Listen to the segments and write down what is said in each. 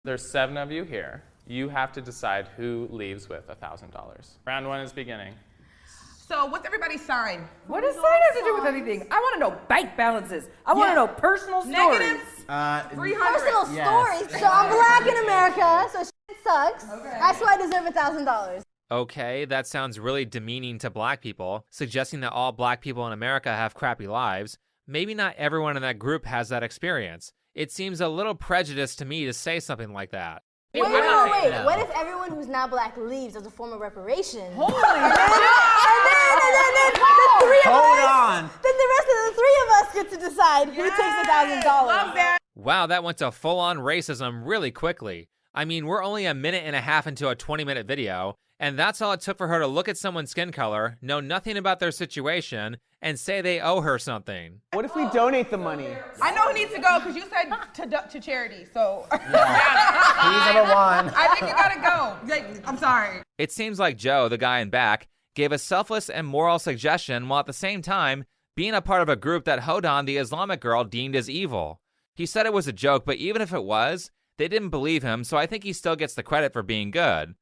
There's 7 of you here. You have to decide who leaves with $1,000. Round 1 is beginning. So what's everybody's sign? What does sign have to do with anything? I want to know bank balances. I want to know personal stories. Negatives? 300. Personal Yes. stories. So I'm black in America, so shit sucks. That's why I deserve $1,000. Okay, that sounds really demeaning to black people, suggesting that all black people in America have crappy lives. Maybe not everyone in that group has that experience. It seems a little prejudiced to me to say something like that. Wait. What if everyone who's not black leaves as a form of reparation? Holy and then the three of Hold us, on. then the rest of the 3 of us get to decide who takes $1,000. Love that. Wow, that went to full-on racism really quickly. I mean, we're only a minute and a half into a 20-minute video, and that's all it took for her to look at someone's skin color, know nothing about their situation, and say they owe her something. What if we donate the money? I know who needs to go because you said to charity, so. He's number 1. I think you gotta go. Like, I'm sorry. It seems like Joe, the guy in back, gave a selfless and moral suggestion while at the same time being a part of a group that Hodan, the Islamic girl, deemed as evil. He said it was a joke, but even if it was, they didn't believe him, so I think he still gets the credit for being good.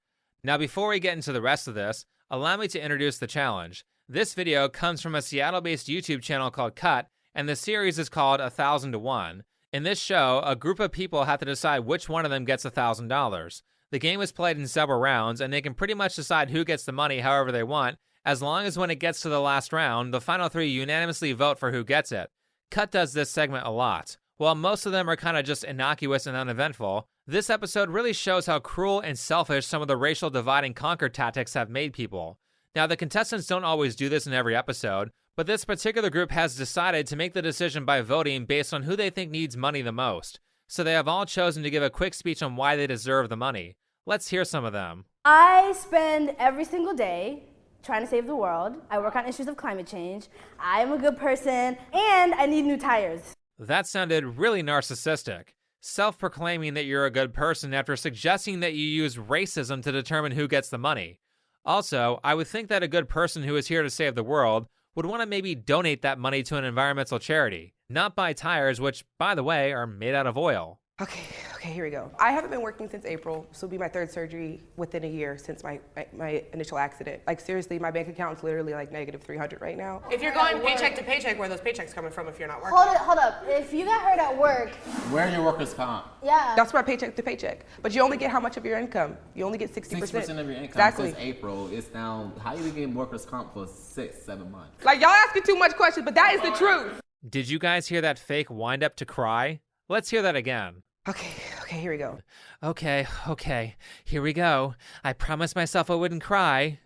Now, before we get into the rest of this, allow me to introduce the challenge. This video comes from a Seattle-based YouTube channel called Cut, and the series is called 1,000 to 1. In this show, a group of people have to decide which one of them gets $1,000. The game is played in several rounds, and they can pretty much decide who gets the money however they want, as long as when it gets to the last round, the final 3 unanimously vote for who gets it. Cut does this segment a lot. While most of them are kind of just innocuous and uneventful, this episode really shows how cruel and selfish some of the racial divide and conquer tactics have made people. Now, the contestants don't always do this in every episode, but this particular group has decided to make the decision by voting based on who they think needs money the most. So they have all chosen to give a quick speech on why they deserve the money. Let's hear some of them. I spend every single day trying to save the world. I work on issues of climate change. I am a good person, and I need new tires. That sounded really narcissistic. Self-proclaiming that you're a good person after suggesting that you use racism to determine who gets the money. Also, I would think that a good person who is here to save the world would want to maybe donate that money to an environmental charity, not buy tires, which, by the way, are made out of oil. Okay, here we go. I haven't been working since April. This will be my 3rd surgery within a year since my initial accident. Like, seriously, my bank account is literally like negative 300 right now. If you're going paycheck to paycheck, where are those paychecks coming from if you're not working? Hold up. If you got hurt at work, Where's your workers' comp? yeah. That's my paycheck to paycheck. But you only get how much of your income? You only get 60%. 60% of your income Exactly. since April. It's now, how you get workers' comp for 6-7 months? Like, y'all asking too much questions, but that is the truth. Did you guys hear that fake wind up to cry? Let's hear that again. Okay, here we go. Okay, here we go. I promised myself I wouldn't cry.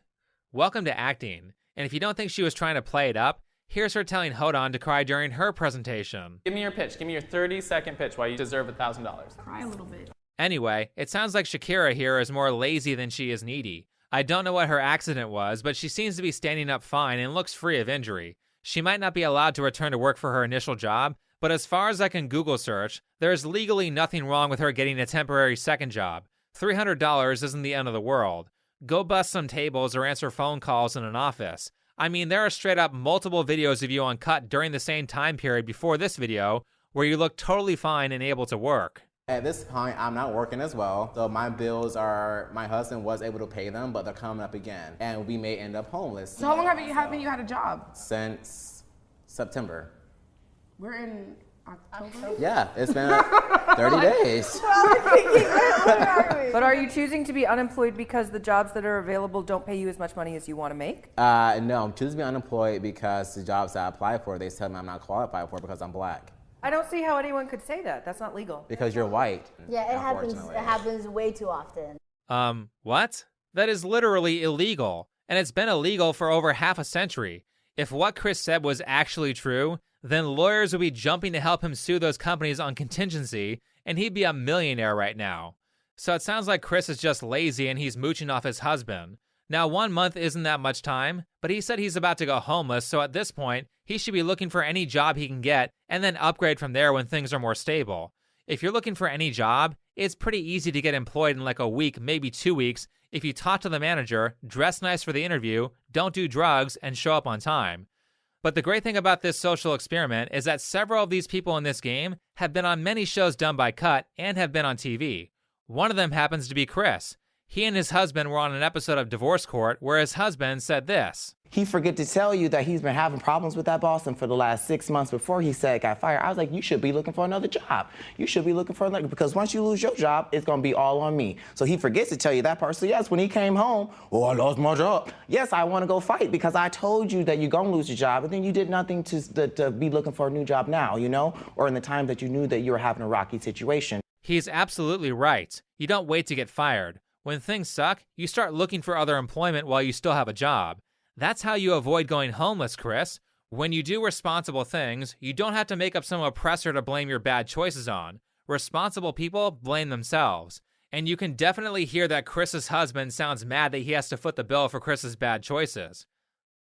Welcome to acting. And if you don't think she was trying to play it up, here's her telling Hodan to cry during her presentation. Give me your pitch. Give me your 30-second pitch why you deserve $1,000. Cry a little bit. Anyway, it sounds like Shakira here is more lazy than she is needy. I don't know what her accident was, but she seems to be standing up fine and looks free of injury. She might not be allowed to return to work for her initial job, but as far as I can Google search, there's legally nothing wrong with her getting a temporary second job. $300 isn't the end of the world. Go bust some tables or answer phone calls in an office. I mean, there are straight up multiple videos of you on Cut during the same time period before this video where you look totally fine and able to work. At this point, I'm not working as well. So my bills are, my husband was able to pay them, but they're coming up again. And we may end up homeless. So how long haven't you had a job? Since September. We're in October? Yeah, it's been 30 days. But are you choosing to be unemployed because the jobs that are available don't pay you as much money as you want to make? No, I'm choosing to be unemployed because the jobs that I apply for, they tell me I'm not qualified for because I'm black. I don't see how anyone could say that. That's not legal. Because you're white. Yeah, it happens. unfortunately. It happens way too often. What? That is literally illegal, and it's been illegal for over half a century. If what Chris said was actually true, then lawyers would be jumping to help him sue those companies on contingency, and he'd be a millionaire right now. So it sounds like Chris is just lazy and he's mooching off his husband. Now, 1 month isn't that much time, but he said he's about to go homeless, so at this point, he should be looking for any job he can get and then upgrade from there when things are more stable. If you're looking for any job, it's pretty easy to get employed in like a week, maybe 2 weeks, if you talk to the manager, dress nice for the interview, don't do drugs, and show up on time. But the great thing about this social experiment is that several of these people in this game have been on many shows done by Cut and have been on TV. One of them happens to be Chris. He and his husband were on an episode of Divorce Court where his husband said this. He forget to tell you that he's been having problems with that boss, and for the last 6 months before he said got fired, I was like, you should be looking for another job. You should be looking for another, because once you lose your job, it's gonna be all on me. So he forgets to tell you that part. So yes, when he came home, oh, I lost my job. Yes, I wanna go fight because I told you that you're gonna lose your job, and then you did nothing to be looking for a new job now, you know? Or in the time that you knew that you were having a rocky situation. He's absolutely right. You don't wait to get fired. When things suck, you start looking for other employment while you still have a job. That's how you avoid going homeless, Chris. When you do responsible things, you don't have to make up some oppressor to blame your bad choices on. Responsible people blame themselves. And you can definitely hear that Chris's husband sounds mad that he has to foot the bill for Chris's bad choices.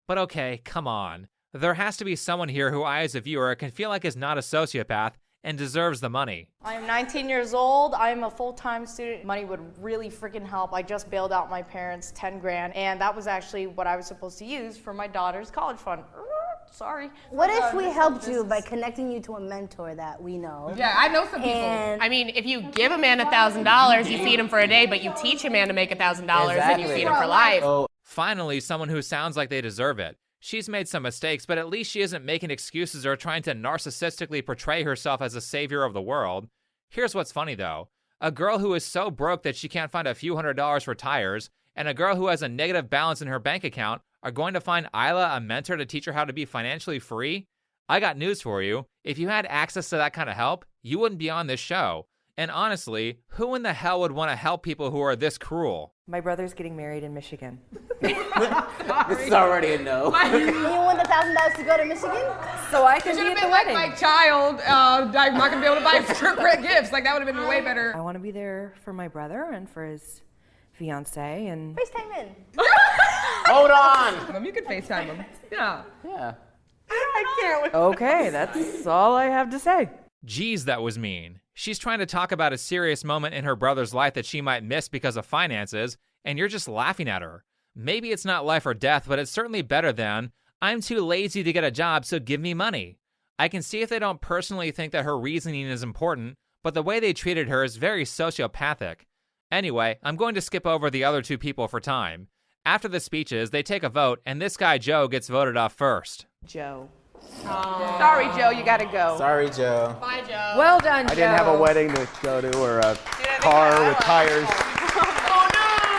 But okay, come on. There has to be someone here who I as a viewer can feel like is not a sociopath and deserves the money. I am 19 years old. I am a full-time student. Money would really freaking help. I just bailed out my parents 10 grand, and that was actually what I was supposed to use for my daughter's college fund. Sorry. What if we helped you by connecting you to a mentor that we know? Yeah, I know some people. I mean, if you give a man $1,000, you feed him for a day, but you teach a man to make $1,000 and you feed him for life. Finally, someone who sounds like they deserve it. She's made some mistakes, but at least she isn't making excuses or trying to narcissistically portray herself as a savior of the world. Here's what's funny though. A girl who is so broke that she can't find a few $100s for tires, and a girl who has a negative balance in her bank account are going to find Isla a mentor to teach her how to be financially free? I got news for you. If you had access to that kind of help, you wouldn't be on this show. And honestly, who in the hell would want to help people who are this cruel? My brother's getting married in Michigan. This is already a no. You want the $1,000 to go to Michigan? So I can Should be have at been the like wedding. my child. I'm not gonna be able to buy great gifts. Like that would have been way better. I want to be there for my brother and for his fiance and FaceTime in. Hold on. You could FaceTime him. Yeah. Yeah. I can't. okay, that's all I have to say. Geez, that was mean. She's trying to talk about a serious moment in her brother's life that she might miss because of finances, and you're just laughing at her. Maybe it's not life or death, but it's certainly better than, I'm too lazy to get a job, so give me money. I can see if they don't personally think that her reasoning is important, but the way they treated her is very sociopathic. Anyway, I'm going to skip over the other two people for time. After the speeches, they take a vote, and this guy Joe gets voted off first. Joe. Sorry, Joe, you gotta go. Sorry, Joe. Bye, Joe. Well done, Joe. I didn't have a wedding to go to or a car with tires.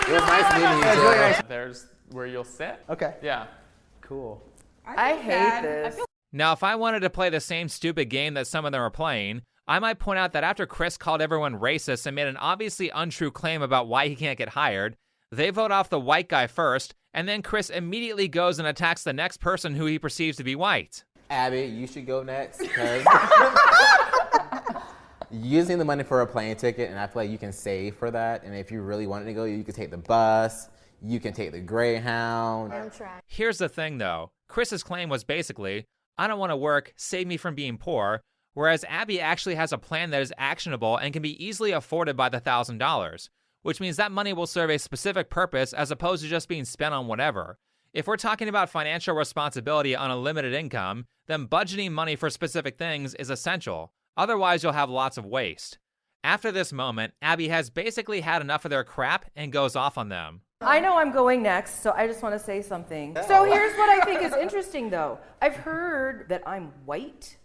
It was nice meeting you, Joe. There's where you'll sit. Okay. Yeah. Cool. I hate this. Now, if I wanted to play the same stupid game that some of them are playing, I might point out that after Chris called everyone racist and made an obviously untrue claim about why he can't get hired, they vote off the white guy first, and then Chris immediately goes and attacks the next person who he perceives to be white. Abby, you should go next because using the money for a plane ticket, and I feel like you can save for that. And if you really wanted to go, you could take the bus, you can take the Greyhound. I'm trying. Here's the thing though, Chris's claim was basically, I don't want to work, save me from being poor, whereas Abby actually has a plan that is actionable and can be easily afforded by the $1,000, which means that money will serve a specific purpose as opposed to just being spent on whatever. If we're talking about financial responsibility on a limited income, then budgeting money for specific things is essential. Otherwise, you'll have lots of waste. After this moment, Abby has basically had enough of their crap and goes off on them. I know I'm going next, so I just want to say something. So here's what I think is interesting, though. I've heard that I'm white,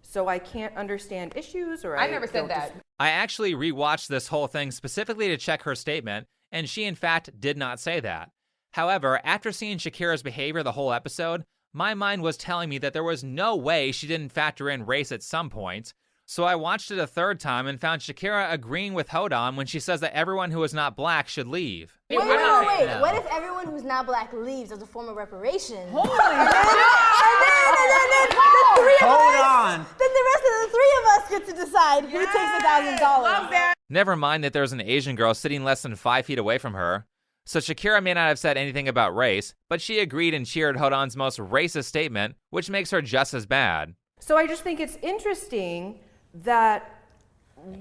so I can't understand issues, or I never said that. I actually rewatched this whole thing specifically to check her statement, and she in fact did not say that. However, after seeing Shakira's behavior the whole episode, my mind was telling me that there was no way she didn't factor in race at some point. So I watched it a third time and found Shakira agreeing with Hodan when she says that everyone who is not black should leave. Wait. What if everyone who's not black leaves as a form of reparation? Hold on. Then the rest of the three of us get to decide who takes $1,000. Never mind that there's an Asian girl sitting less than 5 feet away from her. So Shakira may not have said anything about race, but she agreed and cheered Hodan's most racist statement, which makes her just as bad. So I just think it's interesting that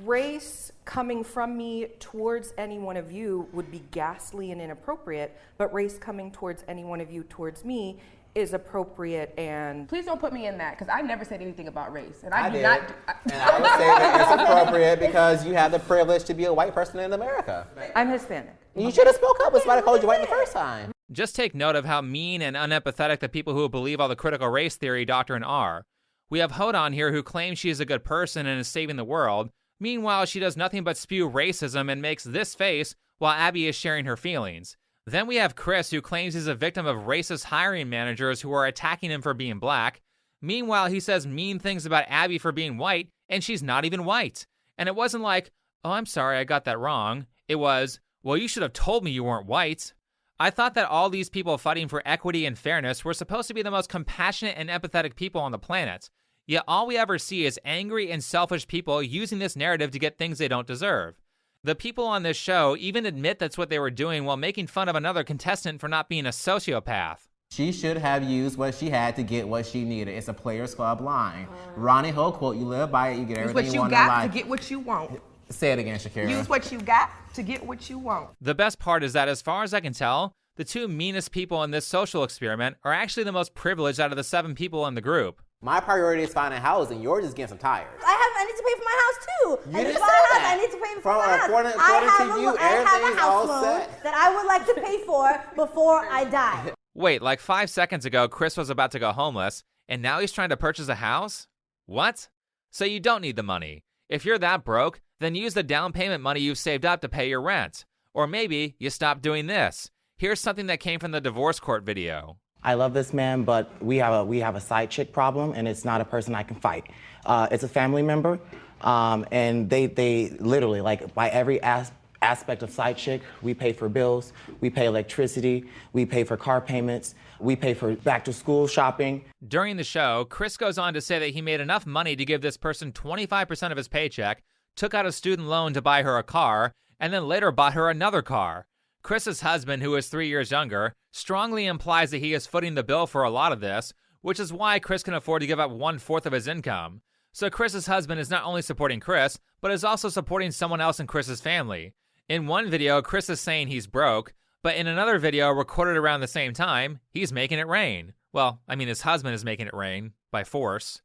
race coming from me towards any one of you would be ghastly and inappropriate, but race coming towards any one of you towards me is appropriate and Please don't put me in that, because I never said anything about race, and I do did. not. And I would say that it's appropriate because you have the privilege to be a white person in America. I'm Hispanic. You should have spoke up. That's why I called you white the first time. Just take note of how mean and unempathetic the people who believe all the critical race theory doctrine are. We have Hodon here who claims she is a good person and is saving the world. Meanwhile, she does nothing but spew racism and makes this face while Abby is sharing her feelings. Then we have Chris, who claims he's a victim of racist hiring managers who are attacking him for being black. Meanwhile, he says mean things about Abby for being white, and she's not even white. And it wasn't like, oh, I'm sorry, I got that wrong. It was, well, you should have told me you weren't white. I thought that all these people fighting for equity and fairness were supposed to be the most compassionate and empathetic people on the planet. Yet all we ever see is angry and selfish people using this narrative to get things they don't deserve. The people on this show even admit that's what they were doing while making fun of another contestant for not being a sociopath. She should have used what she had to get what she needed. It's a Players Club line. Ronnie Ho quote, you live by it, you get Use everything what you you want in got life. to get what you want. Say it again, Shakira. Use what you got to get what you want. The best part is that as far as I can tell, the two meanest people in this social experiment are actually the most privileged out of the 7 people in the group. My priority is finding housing. Yours is getting some tires. I need to pay for my house too. You I didn't just bought say a house. that. I need to pay for From my house. according to you, I have a everything's house all loan set. that I would like to pay for before I die. Wait, like 5 seconds ago, Chris was about to go homeless, and now he's trying to purchase a house? What? So you don't need the money. If you're that broke, then use the down payment money you've saved up to pay your rent. Or maybe you stop doing this. Here's something that came from the divorce court video. I love this man, but we have a side chick problem, and it's not a person I can fight. It's a family member, and they literally, like, by every aspect of side chick, we pay for bills, we pay electricity, we pay for car payments, we pay for back to school shopping. During the show, Chris goes on to say that he made enough money to give this person 25% of his paycheck, took out a student loan to buy her a car, and then later bought her another car. Chris's husband, who is 3 years younger, strongly implies that he is footing the bill for a lot of this, which is why Chris can afford to give up 1/4 of his income. So Chris's husband is not only supporting Chris, but is also supporting someone else in Chris's family. In one video, Chris is saying he's broke, but in another video recorded around the same time, he's making it rain. Well, I mean, his husband is making it rain, by force.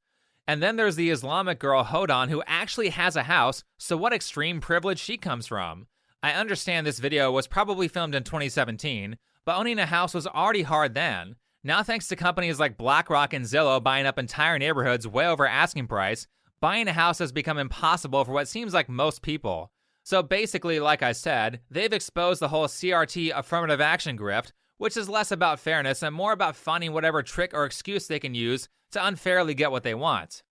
And then there's the Islamic girl Hodon, who actually has a house, so what extreme privilege she comes from. I understand this video was probably filmed in 2017, but owning a house was already hard then. Now, thanks to companies like BlackRock and Zillow buying up entire neighborhoods way over asking price, buying a house has become impossible for what seems like most people. So basically, like I said, they've exposed the whole CRT affirmative action grift, which is less about fairness and more about finding whatever trick or excuse they can use to unfairly get what they want.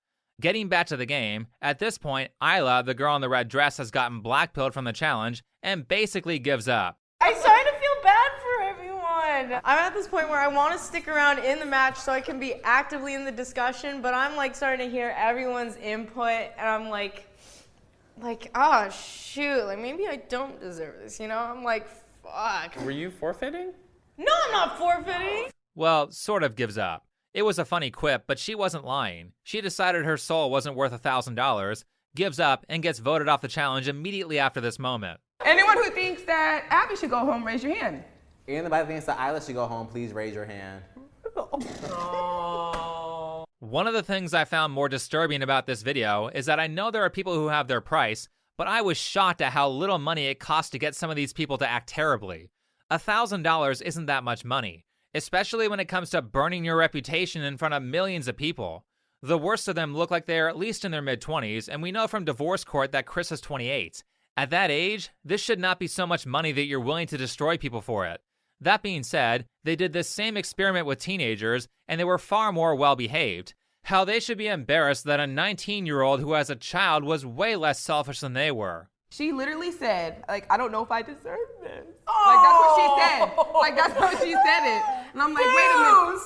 Getting back to the game, at this point, Isla, the girl in the red dress, has gotten blackpilled from the challenge and basically gives up. I'm starting to feel bad for everyone. I'm at this point where I want to stick around in the match so I can be actively in the discussion, but I'm like starting to hear everyone's input, and I'm like, oh shoot, like maybe I don't deserve this, you know? I'm like, fuck. Were you forfeiting? No, I'm not forfeiting. Well, sort of gives up. It was a funny quip, but she wasn't lying. She decided her soul wasn't worth $1,000, gives up, and gets voted off the challenge immediately after this moment. Anyone who thinks that Abby should go home, raise your hand. Anybody thinks that Isla should go home, please raise your hand. One of the things I found more disturbing about this video is that I know there are people who have their price, but I was shocked at how little money it costs to get some of these people to act terribly. $1,000 isn't that much money, especially when it comes to burning your reputation in front of millions of people. The worst of them look like they're at least in their mid-20s, and we know from divorce court that Chris is 28. At that age, this should not be so much money that you're willing to destroy people for it. That being said, they did this same experiment with teenagers, and they were far more well-behaved. How they should be embarrassed that a 19-year-old who has a child was way less selfish than they were. She literally said, like, I don't know if I deserve this. Like, that's what she said. Like, that's how she said it. And I'm like, wait a minute.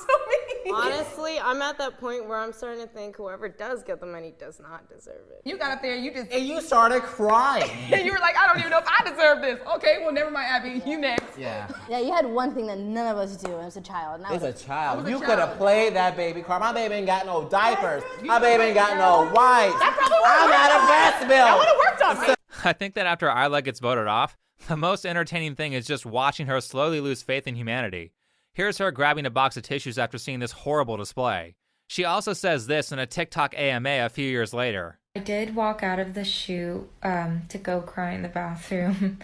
Honestly, I'm at that point where I'm starting to think whoever does get the money does not deserve it. You got up there and you started crying. And you were like, I don't even know if I deserve this. Okay, well, never mind, Abby. You next. Yeah. Yeah, you had one thing that none of us do, and it's a child. It's a child. You could have played that baby card. My baby ain't got no diapers. My baby ain't got no wipes. I'm out of breast milk. That would have worked on me. I think that after Isla gets voted off, the most entertaining thing is just watching her slowly lose faith in humanity. Here's her grabbing a box of tissues after seeing this horrible display. She also says this in a TikTok AMA a few years later. I did walk out of the shoot to go cry in the bathroom.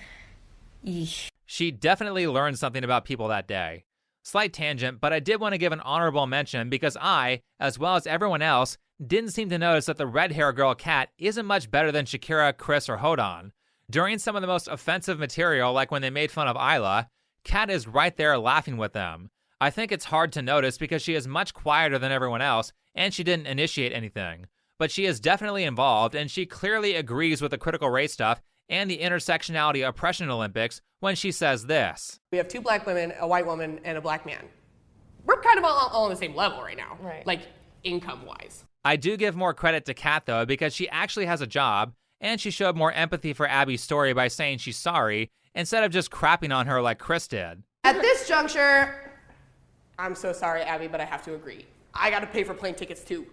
Yeesh. She definitely learned something about people that day. Slight tangent, but I did want to give an honorable mention because I, as well as everyone else, didn't seem to notice that the red hair girl Kat isn't much better than Shakira, Chris, or Hodan. During some of the most offensive material, like when they made fun of Isla, Kat is right there laughing with them. I think it's hard to notice because she is much quieter than everyone else and she didn't initiate anything. But she is definitely involved and she clearly agrees with the critical race stuff and the intersectionality oppression Olympics when she says this. We have 2 black women, a white woman, and a black man. We're kind of all on the same level right now, like income-wise. I do give more credit to Kat though because she actually has a job and she showed more empathy for Abby's story by saying she's sorry instead of just crapping on her like Chris did. At this juncture, I'm so sorry, Abby, but I have to agree. I got to pay for plane tickets too.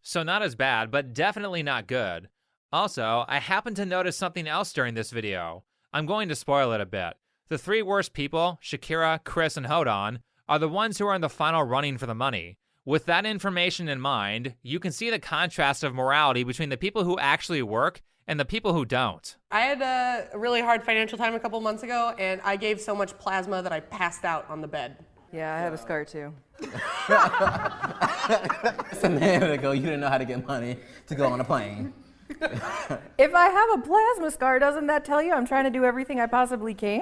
So not as bad, but definitely not good. Also, I happened to notice something else during this video. I'm going to spoil it a bit. The 3 worst people, Shakira, Chris, and Hodan, are the ones who are in the final running for the money. With that information in mind, you can see the contrast of morality between the people who actually work and the people who don't. I had a really hard financial time a couple months ago, and I gave so much plasma that I passed out on the bed. Yeah, I have a scar too. It's a minute ago, you didn't know how to get money to go on a plane. If I have a plasma scar, doesn't that tell you I'm trying to do everything I possibly can?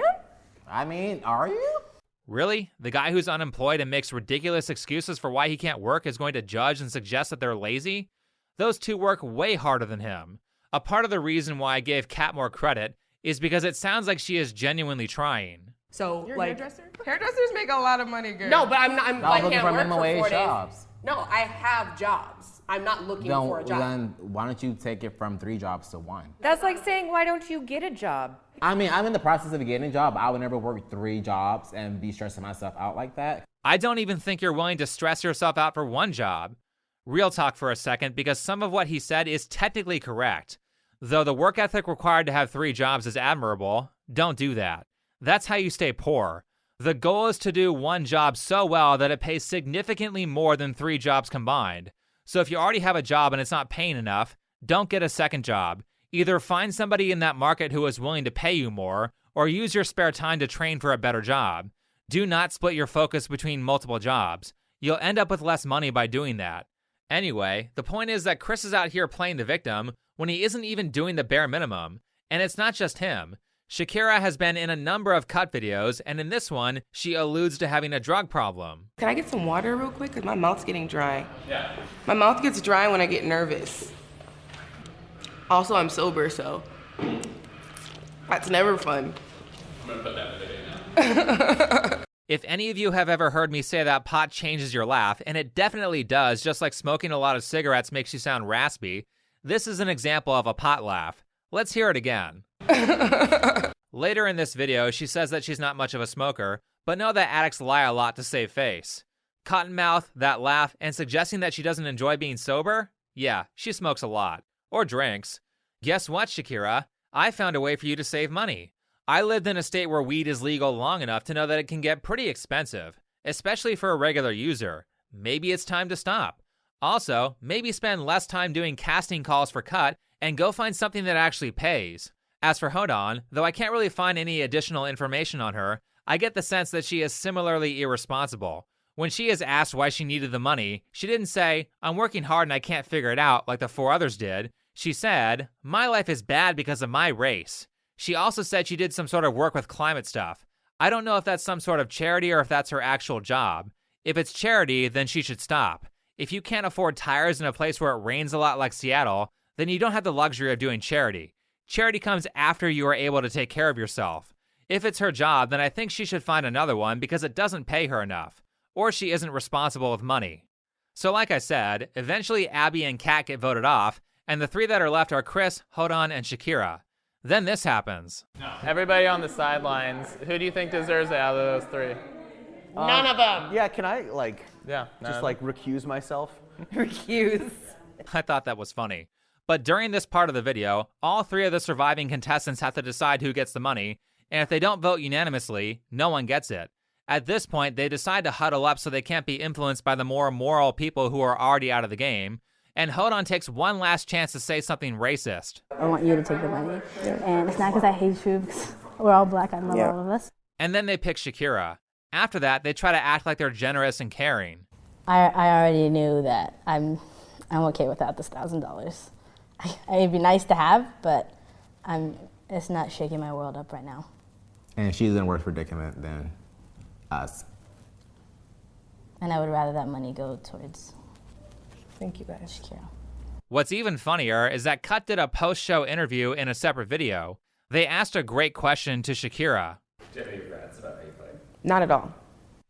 I mean, are you? Really? The guy who's unemployed and makes ridiculous excuses for why he can't work is going to judge and suggest that they're lazy? Those 2 work way harder than him. A part of the reason why I gave Kat more credit is because it sounds like she is genuinely trying. So, You're like, a hairdresser? Hairdressers make a lot of money, girl. no, but I looking can't for work minimum for wage 4 days. jobs. No, I have jobs. I'm not looking for a job. Then why don't you take it from 3 jobs to 1? That's like saying, why don't you get a job? I mean, I'm in the process of getting a job. I would never work 3 jobs and be stressing myself out like that. I don't even think you're willing to stress yourself out for 1 job. Real talk for a second, because some of what he said is technically correct. Though the work ethic required to have 3 jobs is admirable, don't do that. That's how you stay poor. The goal is to do 1 job so well that it pays significantly more than 3 jobs combined. So if you already have a job and it's not paying enough, don't get a second job. Either find somebody in that market who is willing to pay you more, or use your spare time to train for a better job. Do not split your focus between multiple jobs. You'll end up with less money by doing that. Anyway, the point is that Chris is out here playing the victim when he isn't even doing the bare minimum. And it's not just him. Shakira has been in a number of cut videos, and in this one, she alludes to having a drug problem. Can I get some water real quick? Because my mouth's getting dry. Yeah. My mouth gets dry when I get nervous. Also, I'm sober, so that's never fun. I'm gonna put that in the video now. If any of you have ever heard me say that pot changes your laugh, and it definitely does, just like smoking a lot of cigarettes makes you sound raspy, this is an example of a pot laugh. Let's hear it again. Later in this video, she says that she's not much of a smoker, but know that addicts lie a lot to save face. Cottonmouth, that laugh, and suggesting that she doesn't enjoy being sober? Yeah, she smokes a lot. Or drinks. Guess what, Shakira? I found a way for you to save money. I lived in a state where weed is legal long enough to know that it can get pretty expensive, especially for a regular user. Maybe it's time to stop. Also, maybe spend less time doing casting calls for cut and go find something that actually pays. As for Hodan, though I can't really find any additional information on her, I get the sense that she is similarly irresponsible. When she is asked why she needed the money, she didn't say, "I'm working hard and I can't figure it out," like the 4 others did. She said, "My life is bad because of my race." She also said she did some sort of work with climate stuff. I don't know if that's some sort of charity or if that's her actual job. If it's charity, then she should stop. If you can't afford tires in a place where it rains a lot like Seattle, then you don't have the luxury of doing charity. Charity comes after you are able to take care of yourself. If it's her job, then I think she should find another one because it doesn't pay her enough. Or she isn't responsible with money. So like I said, eventually Abby and Kat get voted off, and the 3 that are left are Chris, Hodan, and Shakira. Then this happens. Everybody on the sidelines, who do you think deserves it out of those 3? None of them. Yeah, can I Yeah. recuse myself? Recuse. I thought that was funny. But during this part of the video, all 3 of the surviving contestants have to decide who gets the money, and if they don't vote unanimously, no one gets it. At this point, they decide to huddle up so they can't be influenced by the more moral people who are already out of the game, and Hodon takes one last chance to say something racist. I want you to take the money. And it's not because I hate you, because we're all black, I love all of us. And then they pick Shakira. After that, they try to act like they're generous and caring. I already knew that I'm okay without this $1,000. It'd be nice to have, but it's not shaking my world up right now. And she's in a worse predicament than us. And I would rather that money go towards. Thank you, guys. Shakira. What's even funnier is that Cut did a post-show interview in a separate video. They asked a great question to Shakira. Do you have any regrets about how you played? Not at all.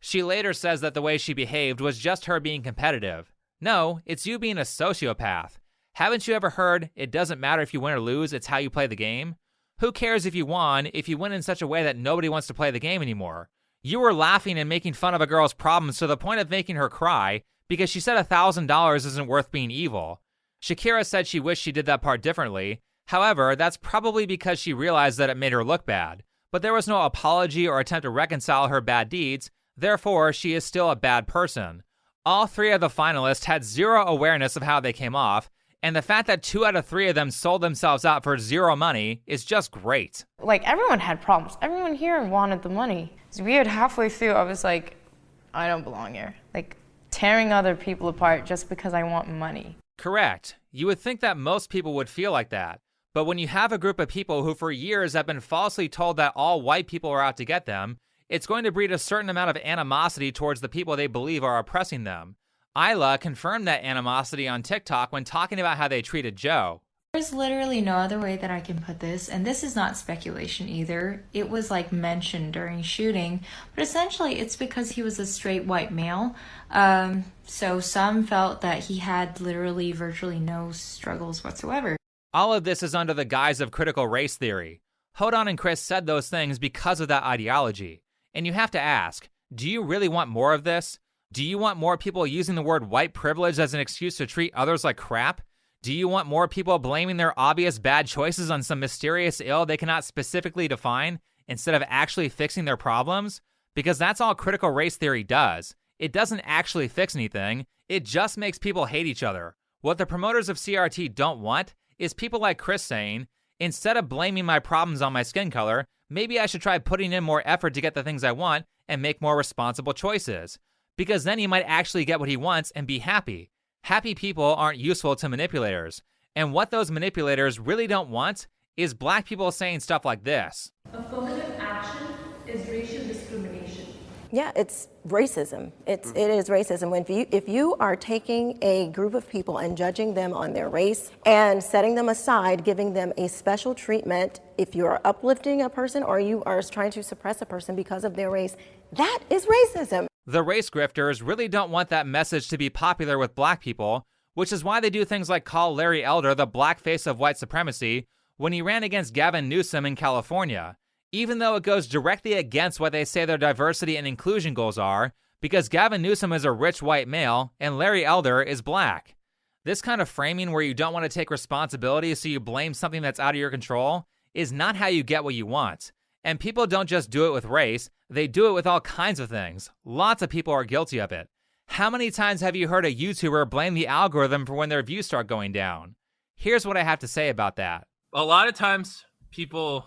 She later says that the way she behaved was just her being competitive. No, it's you being a sociopath. Haven't you ever heard, it doesn't matter if you win or lose, it's how you play the game? Who cares if you won if you win in such a way that nobody wants to play the game anymore? You were laughing and making fun of a girl's problems to the point of making her cry because she said $1,000 isn't worth being evil. Shakira said she wished she did that part differently. However, that's probably because she realized that it made her look bad. But there was no apology or attempt to reconcile her bad deeds, therefore she is still a bad person. All three of the finalists had zero awareness of how they came off, and the fact that 2 out of 3 of them sold themselves out for zero money is just great. Like, everyone had problems. Everyone here wanted the money. It's weird, halfway through, I was like, I don't belong here. Like, tearing other people apart just because I want money. Correct. You would think that most people would feel like that. But when you have a group of people who for years have been falsely told that all white people are out to get them, it's going to breed a certain amount of animosity towards the people they believe are oppressing them. Isla confirmed that animosity on TikTok when talking about how they treated Joe. There's literally no other way that I can put this, and this is not speculation either. It was like mentioned during shooting, but essentially it's because he was a straight white male. So some felt that he had literally virtually no struggles whatsoever. All of this is under the guise of critical race theory. Hodon and Chris said those things because of that ideology. And you have to ask, do you really want more of this? Do you want more people using the word white privilege as an excuse to treat others like crap? Do you want more people blaming their obvious bad choices on some mysterious ill they cannot specifically define instead of actually fixing their problems? Because that's all critical race theory does. It doesn't actually fix anything. It just makes people hate each other. What the promoters of CRT don't want is people like Chris saying, instead of blaming my problems on my skin color, maybe I should try putting in more effort to get the things I want and make more responsible choices. Because then he might actually get what he wants and be happy. Happy people aren't useful to manipulators. And what those manipulators really don't want is black people saying stuff like this. Affirmative action is racial discrimination. Yeah, it's racism. It is racism. If you are taking a group of people and judging them on their race and setting them aside, giving them a special treatment, if you are uplifting a person or you are trying to suppress a person because of their race, that is racism. The race grifters really don't want that message to be popular with black people, which is why they do things like call Larry Elder the black face of white supremacy when he ran against Gavin Newsom in California, even though it goes directly against what they say their diversity and inclusion goals are, because Gavin Newsom is a rich white male and Larry Elder is black. This kind of framing where you don't want to take responsibility so you blame something that's out of your control is not how you get what you want. And people don't just do it with race, they do it with all kinds of things. Lots of people are guilty of it. How many times have you heard a YouTuber blame the algorithm for when their views start going down? Here's what I have to say about that. A lot of times people,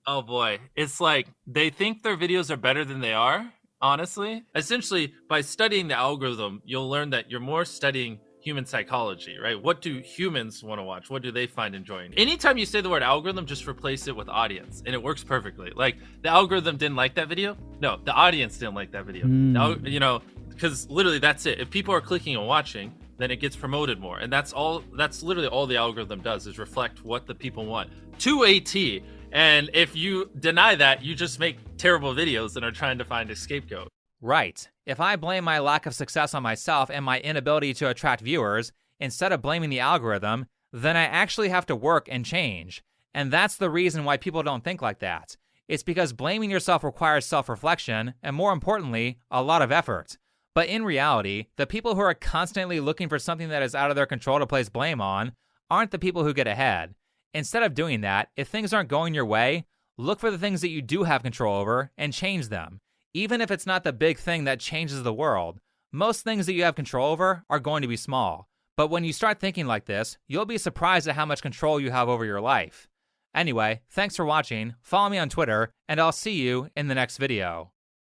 oh boy, it's like they think their videos are better than they are, honestly. Essentially, by studying the algorithm, you'll learn that you're more studying human psychology, right? What do humans want to watch? What do they find enjoying? Anytime you say the word algorithm, just replace it with audience, and it works perfectly. Like, the algorithm didn't like that video? No, the audience didn't like that video. You know, because literally that's it. If people are clicking and watching, then it gets promoted more. And that's literally all the algorithm does, is reflect what the people want to a T. And if you deny that, you just make terrible videos and are trying to find a scapegoat. Right. If I blame my lack of success on myself and my inability to attract viewers, instead of blaming the algorithm, then I actually have to work and change. And that's the reason why people don't think like that. It's because blaming yourself requires self-reflection, and more importantly, a lot of effort. But in reality, the people who are constantly looking for something that is out of their control to place blame on aren't the people who get ahead. Instead of doing that, if things aren't going your way, look for the things that you do have control over and change them. Even if it's not the big thing that changes the world, most things that you have control over are going to be small. But when you start thinking like this, you'll be surprised at how much control you have over your life. Anyway, thanks for watching, follow me on Twitter, and I'll see you in the next video.